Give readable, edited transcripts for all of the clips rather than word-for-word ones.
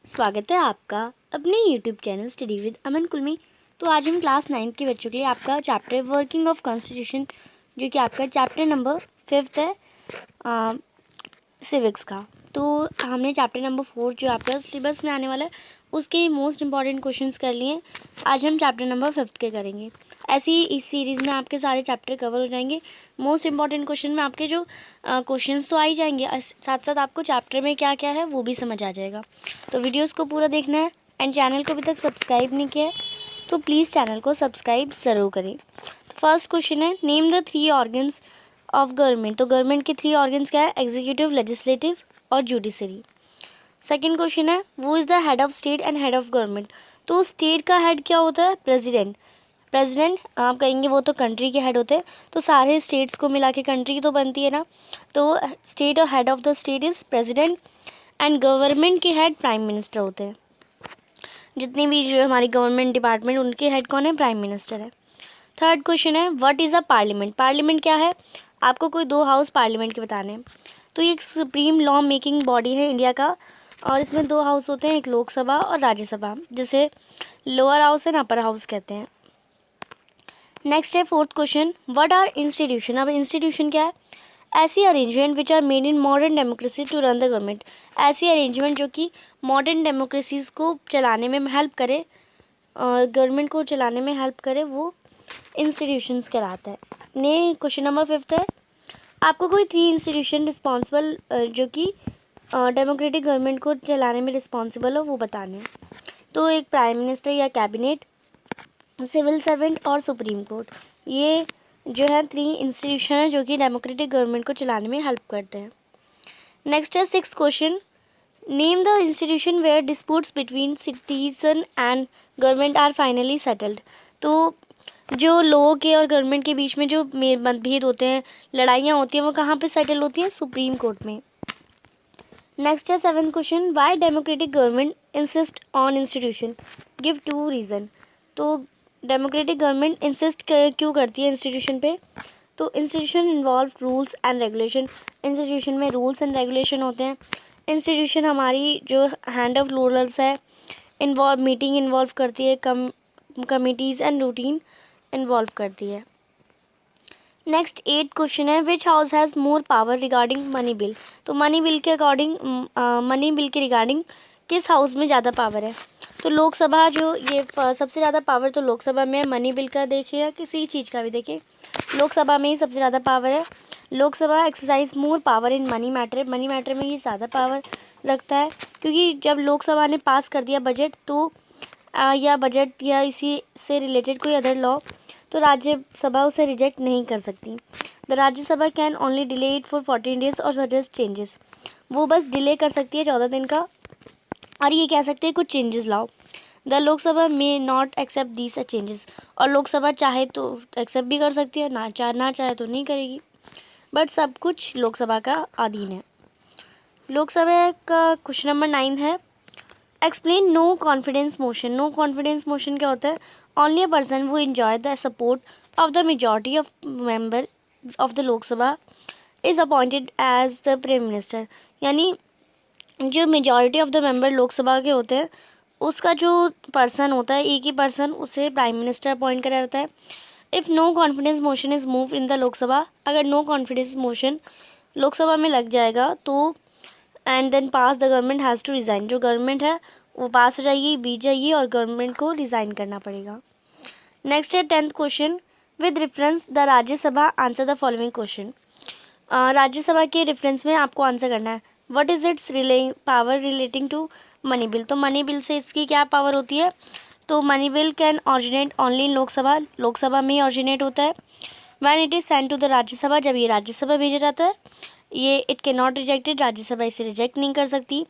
स्वागत है आपका अपने यूट्यूब चैनल स्टडी विद अमन कुलमी। तो आज हम क्लास 9 के बच्चों के लिए आपका चैप्टर वर्किंग ऑफ कॉन्स्टिट्यूशन, जो कि आपका चैप्टर नंबर 5 है सिविक्स का। तो हमने चैप्टर नंबर 4 जो आपका सिलेबस में आने वाला है उसके मोस्ट इंपॉर्टेंट क्वेश्चंस कर लिए। आज हम चैप्टर नंबर 5 के करेंगे। ऐसे ही इस सीरीज़ में आपके सारे चैप्टर कवर हो जाएंगे। मोस्ट इंपॉर्टेंट क्वेश्चन में आपके जो क्वेश्चंस तो आ ही जाएंगे, साथ साथ आपको चैप्टर में क्या क्या है वो भी समझ आ जाएगा। तो वीडियोस को पूरा देखना है एंड चैनल को अभी तक सब्सक्राइब नहीं किया है तो प्लीज़ चैनल को सब्सक्राइब ज़रूर करें। तो फर्स्ट क्वेश्चन है, name the 3 organs of government. तो गवर्नमेंट के 3 ऑर्गन्स क्या है? एग्जीक्यूटिव, लेजिस्लेटिव और जुडिशरी। सेकेंड क्वेश्चन है, वो is the head of state and head of government. तो स्टेट का हेड क्या होता है? प्रेसिडेंट। प्रेसिडेंट आप कहेंगे वो तो कंट्री के हेड होते हैं, तो सारे स्टेट्स को मिला के कंट्री तो बनती है ना। तो स्टेट और head of the state is president and government के हेड प्राइम मिनिस्टर होते हैं। जितने भी जो हमारी गवर्नमेंट डिपार्टमेंट उनके हेड कौन है? प्राइम मिनिस्टर है। थर्ड क्वेश्चन है, what is a parliament. Parliament क्या है? आपको कोई 2 हाउस पार्लियामेंट के बताने हैं। तो ये एक सुप्रीम लॉ मेकिंग बॉडी है इंडिया का, और इसमें 2 हाउस होते हैं, एक लोकसभा और राज्यसभा, जिसे lower house and upper house कहते हैं। नेक्स्ट है fourth question, what are institution. अब इंस्टीट्यूशन क्या है? ऐसी arrangement which are made in modern democracy to run the government. ऐसी अरेंजमेंट जो कि मॉडर्न डेमोक्रेसीज को चलाने में हेल्प करे और गवर्नमेंट को चलाने में हेल्प करे, वो इंस्टीट्यूशंस कहलाता है। ने क्वेश्चन नंबर 5 है, आपको कोई 3 इंस्टीट्यूशन रिस्पॉन्सिबल जो कि डेमोक्रेटिक गवर्नमेंट को चलाने में रिस्पॉन्सिबल हो वो बताने। तो एक प्राइम मिनिस्टर या कैबिनेट, सिविल सर्वेंट और सुप्रीम कोर्ट, ये जो है 3 इंस्टीट्यूशन है जो कि डेमोक्रेटिक गवर्नमेंट को चलाने में हेल्प करते हैं। नेक्स्ट है 6th question, name the institution where disputes between citizen and government are finally settled. तो जो लोगों के और गवर्नमेंट के बीच में जो मतभेद होते हैं, लड़ाइयाँ होती हैं, वो कहाँ पे सेटल होती हैं? सुप्रीम कोर्ट में। नेक्स्ट है 7th question, why democratic government insist on institution, give 2 reason. तो डेमोक्रेटिक गवर्नमेंट इंसिस्ट क्यों करती है इंस्टीट्यूशन पे? तो institution involve rules and regulation. Institution में रूल्स एंड रेगुलेशन होते हैं। इंस्टीट्यूशन हमारी जो हैंड ऑफ रूलर्स है, मीटिंग इन्वॉल्व करती है, कमिटीज़ एंड रूटीन इन्वॉल्व करती है। नेक्स्ट 8th क्वेश्चन है, विच house has more power regarding money bill. तो मनी बिल के रिगार्डिंग किस हाउस में ज़्यादा पावर है? तो लोकसभा, जो ये सबसे ज़्यादा पावर तो लोकसभा में है। मनी बिल का देखें या किसी चीज़ का भी देखें, लोकसभा में ही सबसे ज़्यादा पावर है। Lok Sabha exercise more power in money matter. Money matter में ही ज़्यादा पावर रखता है, क्योंकि जब लोकसभा ने पास कर दिया बजट, तो या बजट या इसी से रिलेटेड कोई अदर लॉ, तो राज्यसभा उसे रिजेक्ट नहीं कर सकती। The Rajya Sabha can only delay it for 14 days और सजेस्ट चेंजेस। वो बस डिले कर सकती है 14 दिन का, और ये कह सकते हैं कुछ चेंजेस लाओ। The Lok Sabha may not accept these changes. और लोकसभा चाहे तो एक्सेप्ट भी कर सकती है, ना चाहे तो नहीं करेगी, बट सब कुछ लोकसभा का अधीन है। लोकसभा का क्वेश्चन नंबर 9 है, explain no confidence motion. No confidence motion क्या होता है? Only a person who enjoy the support of the majority of member of the Lok Sabha is appointed as the prime minister. यानी जो majority of the member Lok Sabha के होते हैं, उसका जो पर्सन होता है, एक ही पर्सन, उसे प्राइम मिनिस्टर अपॉइंट करा जाता है। If no confidence motion is move in the Lok Sabha, अगर नो कॉन्फिडेंस मोशन लोकसभा में लग जाएगा तो and then pass the government has to resign. जो गवर्नमेंट है वो पास हो जाएगी, बीत जाएगी, और गवर्नमेंट को रिज़ाइन करना पड़ेगा। नेक्स्ट है 10th question, with reference the Rajya Sabha answer the following question. Rajya Sabha के रेफरेंस में आपको आंसर करना है, what is its power relating to money bill. तो मनी बिल से इसकी क्या पावर होती है? तो money bill can originate only in Lok Sabha, Lok Sabha में ही ऑरिजिनेट होता है। When it is send to the Rajya Sabha, जब ये राज्यसभा भेजा जाता है, ये it can not rejected, Rajya Sabha इसे रिजेक्ट नहीं कर सकती।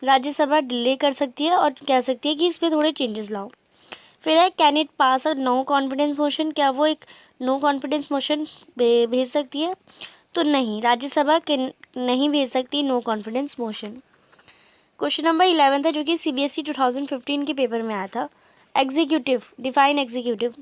राज्यसभा डिले कर सकती है और कह सकती है कि इसमें थोड़े चेंजेस लाओ। फिर है, can it pass a no confidence motion. क्या वो एक नो कॉन्फिडेंस मोशन भेज सकती है? तो नहीं, राज्यसभा नहीं भेज सकती no confidence motion. Question number 11 है, जो कि CBSE 2015 के पेपर में आया था। Executive, define executive.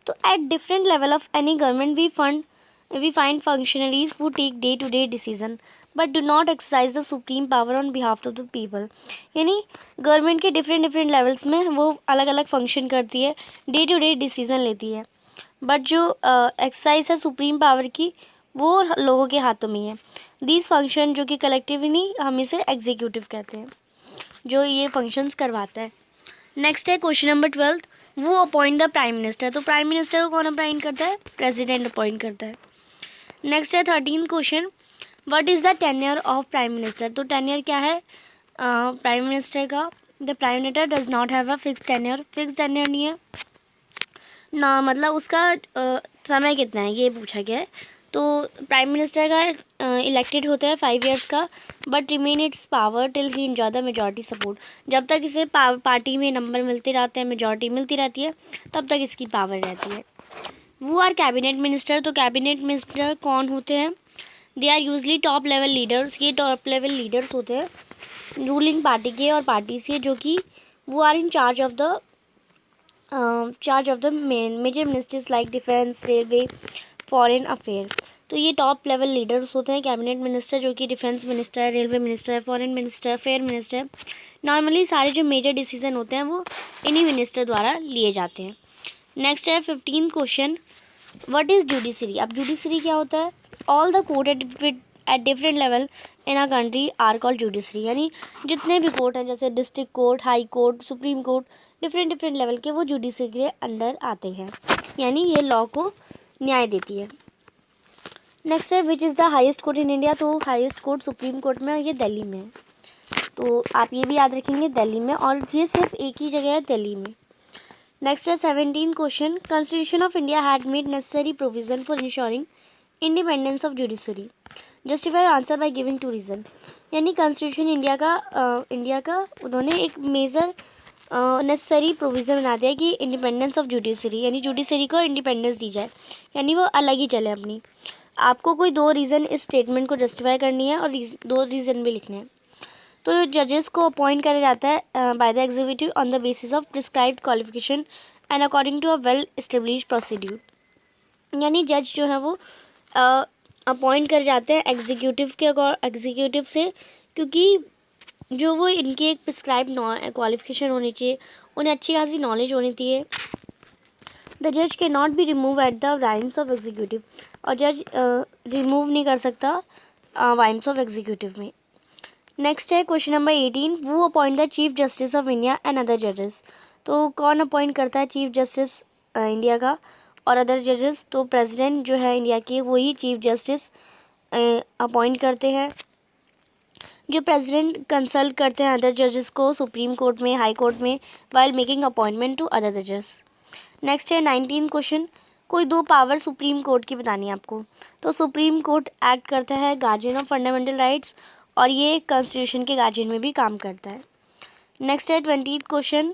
तो at different level of any government we find we find functionaries who take day to day decision but do not exercise the supreme power on behalf of the people. यानी government के different levels में वो अलग अलग function करती है, day to day decision लेती है, बट जो एक्सरसाइज है सुप्रीम पावर की वो लोगों के हाथों में है. दीज फंक्शन जो कि कलेक्टिवली हम इसे एग्जीक्यूटिव कहते हैं, जो ये फंक्शंस करवाता है. नेक्स्ट है क्वेश्चन नंबर 12. वो अपॉइंट द प्राइम मिनिस्टर. तो प्राइम मिनिस्टर को कौन अपॉइंट करता है? प्रेसिडेंट अपॉइंट करता है. नेक्स्ट है 13 question. What is the tenure of prime minister. तो टेन्योर क्या है प्राइम मिनिस्टर का? The prime minister does not have a fix tenure. Fix tenure नहीं है ना, मतलब उसका समय कितना है ये पूछा गया है. तो प्राइम मिनिस्टर का इलेक्टेड होता है 5 years का, but remain it's power till he enjoy the majority support. जब तक इसे पार्टी में नंबर मिलते रहते हैं, मेजॉरिटी मिलती रहती है, तब तक इसकी पावर रहती है. वो आर कैबिनेट मिनिस्टर. तो कैबिनेट मिनिस्टर कौन होते हैं? They are usually top level leaders. ये टॉप लेवल लीडर्स होते हैं रूलिंग पार्टी के और पार्टी से, जो कि वो are in charge of the major ministries like defence, railway, foreign affair. तो ये टॉप लेवल लीडर्स होते हैं कैबिनेट मिनिस्टर, जो कि डिफेंस मिनिस्टर है, रेलवे मिनिस्टर है, फॉरेन मिनिस्टर, अफेयर मिनिस्टर है. नॉर्मली सारे जो मेजर डिसीजन होते हैं वो इन्हीं मिनिस्टर द्वारा लिए जाते हैं. नेक्स्ट है 15 क्वेश्चन. What is judiciary. अब जुडिशरी क्या होता है? All the court at different level in a country are called judiciary. यानी जितने भी कोर्ट हैं, जैसे district court, high court, supreme court, different level के, वो जुडिशरी के अंदर आते हैं, यानी ये लॉ को न्याय देती है. नेक्स्ट है which is the highest court in India. तो हाईएस्ट कोर्ट सुप्रीम कोर्ट में, और ये दिल्ली में है. तो आप ये भी याद रखेंगे, दिल्ली में, और ये सिर्फ एक ही जगह है, दिल्ली में. नेक्स्ट है 17 question. Constitution of India had made necessary provision for ensuring independence of judiciary. Justify answer by giving 2 reason. यानी कॉन्स्टिट्यूशन इंडिया का उन्होंने एक मेजर नेसेसरी प्रोविज़न बना दिया कि इंडिपेंडेंस ऑफ जुडिशरी, यानी जुडिशरी को इंडिपेंडेंस दी जाए, यानी वो अलग ही चले अपनी. आपको कोई 2 रीज़न इस स्टेटमेंट को जस्टिफाई करनी है और 2 रीज़न भी लिखने हैं. तो जजेस को अपॉइंट किया जाता है by the executive on the basis of prescribed qualification and according to a well establish procedure. यानी जज जो है वो अपॉइंट कर जाते हैं एग्जीक्यूटिव से, क्योंकि जो वो इनकी एक प्रिस्क्राइब क्वालिफिकेशन होनी चाहिए, उन्हें अच्छी खासी नॉलेज होनी चाहिए. द जज can not be remove at the whims of executive. और जज रिमूव नहीं कर सकता वाइम्स ऑफ एग्जीक्यूटिव में. नेक्स्ट है क्वेश्चन नंबर 18. वो appoint the chief justice of India and other जजेस. तो कौन अपॉइंट करता है चीफ जस्टिस इंडिया का और अदर जजेस? तो प्रेसिडेंट जो है इंडिया के, वही चीफ जस्टिस अपॉइंट करते हैं. जो प्रेसिडेंट कंसल्ट करते हैं अदर जजेस को सुप्रीम कोर्ट में, हाई कोर्ट में, while making appointment to other जजेस. नेक्स्ट है 19 क्वेश्चन. कोई 2 पावर सुप्रीम कोर्ट की बतानी है आपको. तो सुप्रीम कोर्ट एक्ट करता है गार्जियन ऑफ फंडामेंटल राइट्स, और ये कॉन्स्टिट्यूशन के गार्जियन में भी काम करता है. नेक्स्ट है 20 question.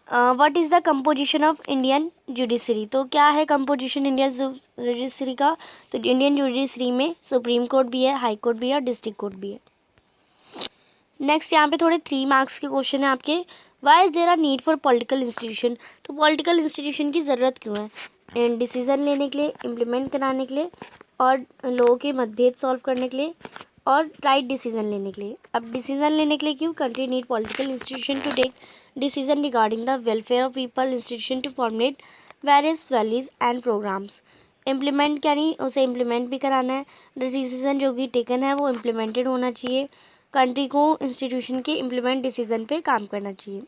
What is the composition of Indian judiciary. तो क्या है कंपोजिशन इंडियन जुडिशरी का? तो इंडियन जुडिशरी में सुप्रीम कोर्ट भी है, हाई कोर्ट भी है और डिस्ट्रिक्ट कोर्ट भी है. नेक्स्ट यहाँ पे थोड़े 3 मार्क्स के क्वेश्चन हैं आपके. Why is there are need for political institution. तो पॉलिटिकल इंस्टीट्यूशन की ज़रूरत क्यों है? डिसीज़न लेने के लिए, इम्प्लीमेंट कराने के लिए, और लोगों के मतभेद सॉल्व करने के लिए, और राइट डिसीजन लेने के लिए. अब डिसीजन लेने के लिए क्यों? Country need political institution to take decision regarding the welfare of people, institution to formulate various values and programmes. Implement यानी उसे इम्प्लीमेंट भी कराना है. डिसीजन जो भी टेकन है वो इम्प्लीमेंटेड होना चाहिए. कंट्री को इंस्टीट्यूशन के इम्प्लीमेंट डिसीजन पे काम करना चाहिए.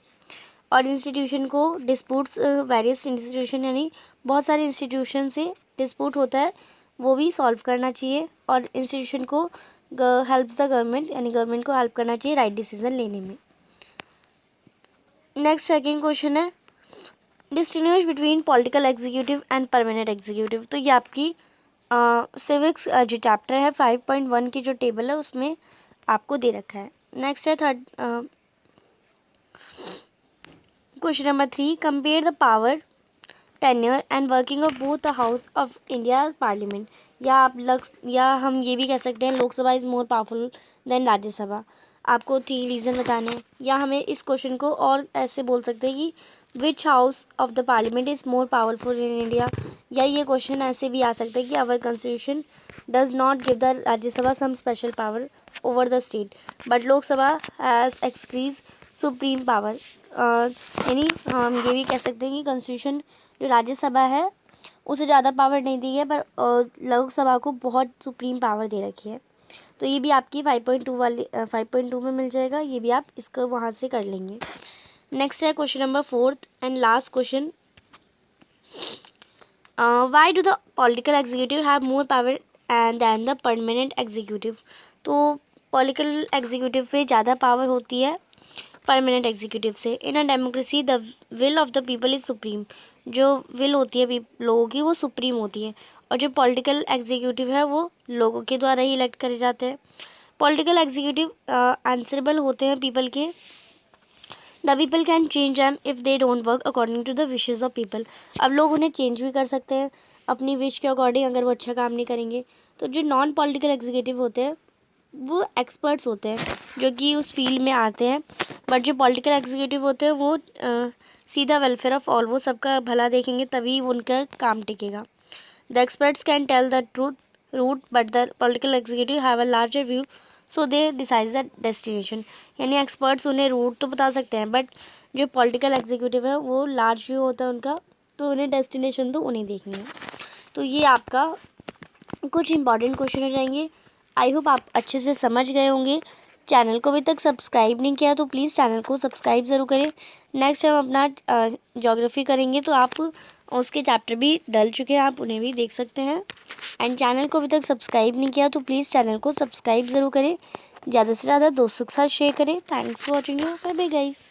और इंस्टीट्यूशन को डिस्प्यूट्स, वेरियस इंस्टीट्यूशन यानी बहुत सारे इंस्टीट्यूशन से डिस्प्यूट होता है, वो भी सॉल्व करना चाहिए. और इंस्टीट्यूशन को हेल्प द गवर्नमेंट, यानी गवर्नमेंट को हेल्प करना चाहिए राइट डिसीजन लेने में. नेक्स्ट सेकंड क्वेश्चन है distinguish between political executive and permanent executive. तो ये आपकी सिविक्स जो चैप्टर है 5.1 की जो टेबल है उसमें आपको दे रखा है. नेक्स्ट है third question number 3. Compare the power, tenure and working of both the house of India parliament. या हम ये भी कह सकते हैं Lok Sabha is more powerful than Rajya Sabha. आपको 3 रीज़न बताने हैं. या हमें इस क्वेश्चन को और ऐसे बोल सकते हैं कि which house of the parliament is more powerful in India. या ये क्वेश्चन ऐसे भी आ सकता है कि our constitution does not give the Rajya Sabha some special power over the state but Lok Sabha has exercise supreme power. यानी हम ये भी कह सकते हैं कि कॉन्स्टिट्यूशन जो राज्यसभा है उसे ज़्यादा पावर नहीं दी है, पर लोकसभा को बहुत सुप्रीम पावर दे रखी है। तो ये भी आपकी 5.2 वाली 5.2 में मिल जाएगा, ये भी आप इसको वहाँ से कर लेंगे। नेक्स्ट है question number 4th and last question, why do the political executive have more power and than the permanent executive. तो पॉलिटिकल एग्जीक्यूटिव में ज़्यादा पावर होती है परमानेंट एग्जीक्यूटिव से। In a democracy the will of the people is supreme. जो will होती है लोगों की वो सुप्रीम होती है, और जो पॉलिटिकल एग्जीक्यूटिव है वो लोगों के द्वारा ही इलेक्ट करे जाते हैं। पॉलिटिकल एग्जीक्यूटिव आंसरेबल होते हैं पीपल के। The people can change them if they don't work according to the wishes of people. अब लोग उन्हें चेंज भी कर सकते हैं अपनी विश के अकॉर्डिंग, अगर वो अच्छा काम नहीं करेंगे। तो जो नॉन पॉलिटिकल एग्जीक्यूटिव होते हैं वो एक्सपर्ट्स होते हैं जो कि उस फील्ड में आते हैं, बट जो पॉलिटिकल एग्जीक्यूटिव होते हैं वो सीधा वेलफेयर ऑफ ऑल, वो सबका भला देखेंगे तभी उनका काम टिकेगा। The experts can tell the truth route but the political executive have a larger view so they decide the destination. यानी एक्सपर्ट्स उन्हें रूट तो बता सकते हैं, बट जो पॉलिटिकल एग्जीक्यूटिव है वो लार्ज व्यू होता है उनका, तो उन्हें डेस्टिनेशन तो उन्हें देखनी है। तो ये आपका कुछ इंपॉर्टेंट क्वेश्चन हो जाएंगे। आई होप आप अच्छे से समझ गए होंगे। चैनल को अभी तक सब्सक्राइब नहीं किया तो प्लीज़ चैनल को सब्सक्राइब ज़रूर करें। नेक्स्ट हम अपना ज्योग्राफी करेंगे, तो आप उसके चैप्टर भी डल चुके हैं, आप उन्हें भी देख सकते हैं। एंड चैनल को अभी तक सब्सक्राइब नहीं किया तो प्लीज़ चैनल को सब्सक्राइब ज़रूर करें, ज़्यादा से ज़्यादा दोस्तों के साथ शेयर करें। Thanks for watching, bye bye guys.